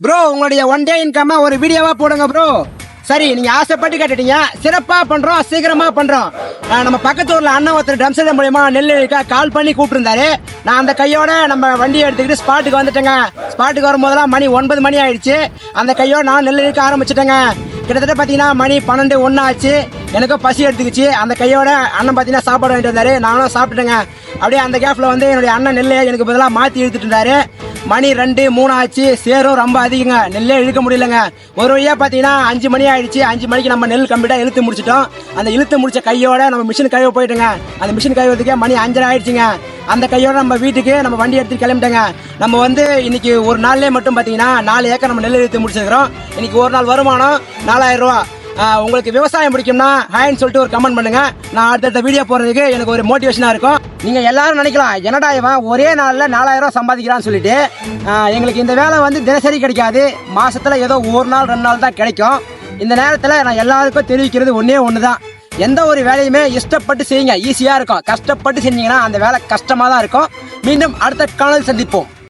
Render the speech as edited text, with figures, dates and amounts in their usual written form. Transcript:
Bro உங்களுடைய one day income ஒரு வீடியோவா போடுங்க ப்ரோ. சரி நீங்க ஆசைப்பட்டு கேட்டுட்டீங்க, சிறப்பா பண்றோம், சீக்கிரமா பண்றோம். நம்ம பக்கத்து ஊர்ல அண்ணன் ஒருத்தர் ட்ரம் செட் மூலியமா நெல் கால் பண்ணி கூப்பிட்டுருந்தாரு. நான் அந்த கையோட நம்ம வண்டியை எடுத்துக்கிட்டு ஸ்பாட்டுக்கு வந்துட்டேங்க. ஸ்பாட்டுக்கு வரும்போதெல்லாம் மணி 9 மணி ஆயிடுச்சு. அந்த கையோட நான் நெல் இழுக்க ஆரம்பிச்சிட்டேங்க. கிட்டத்தட்ட பாத்தீங்கன்னா மணி 12 1 ஆச்சு. எனக்கும் பசி எடுத்துக்கிச்சு. அந்த கையோட அண்ணன் பாத்தீங்கன்னா சாப்பாடு வாங்கிட்டு வந்தாரு. நானும் சாப்பிட்டுட்டேங்க. அப்படியே அந்த கேப்ல வந்து என்னுடைய அண்ணன் நெல்லை எனக்கு பதிலாக மாத்தி இழுத்துட்டு இருந்தாரு. மணி 2 3 ஆச்சு. சேரும் ரொம்ப அதிகங்க. நெல்லே இழுக்க முடியலங்க. ஒரு வழியா பாத்தீங்கன்னா 5 மணி ஆயிடுச்சு. 5 மணிக்கு நம்ம நெல் கம்ப்ளீட்டா இழுத்து முடிச்சிட்டோம். அந்த இழுத்து முடிச்ச கையோட நம்ம மிஷின் கழுவ போயிட்டுங்க. அந்த மிஷின் கழுவுறதுக்கே மணி 5:30 ஆயிடுச்சுங்க. அந்த கையோட நம்ம வீட்டுக்கு நம்ம வண்டி எடுத்து கிளம்பிட்டோங்க. நம்ம வந்து இன்னைக்கு ஒரு நாள்லயே மட்டும் பாத்தீங்கன்னா 4 ஏக்கர் நம்ம நெல் இழுத்து முடிச்சிருக்கிறோம். இன்னைக்கு ஒரு நாள் வருமானம் 4000 ரூபா. உங்களுக்கு விவசாயம் பிடிக்கும்னா ஹாய்ன்னு சொல்லிட்டு ஒரு கமெண்ட் பண்ணுங்க. நான் அடுத்த வீடியோ போடுறதுக்கு எனக்கு ஒரு மோட்டிவேஷனா இருக்கும். நீங்க எல்லாரும் நினைக்கலாம், என்னடா இவன் ஒரே நாள்ல 4000 ரூபாய் சம்பாதிக்கிறான்னு சொல்லிட்டு. எங்களுக்கு இந்த வேலை வந்து தினசரி கிடைக்காது. மாசத்துல ஏதோ ஒரு நாள் 2 நாள் தான் கிடைக்கும். இந்த நேரத்துல நான் எல்லாருக்கும் தெரிவிக்கிறது ஒன்னே ஒண்ணுதான். எந்த ஒரு வேலையுமே இஷ்டப்பட்டு செய்யுங்க, ஈஸியா இருக்கும். கஷ்டப்பட்டு செஞ்சீங்கன்னா அந்த வேலை கஷ்டமா தான் இருக்கும். மீண்டும் அடுத்த காணொளியில் சந்திப்போம்.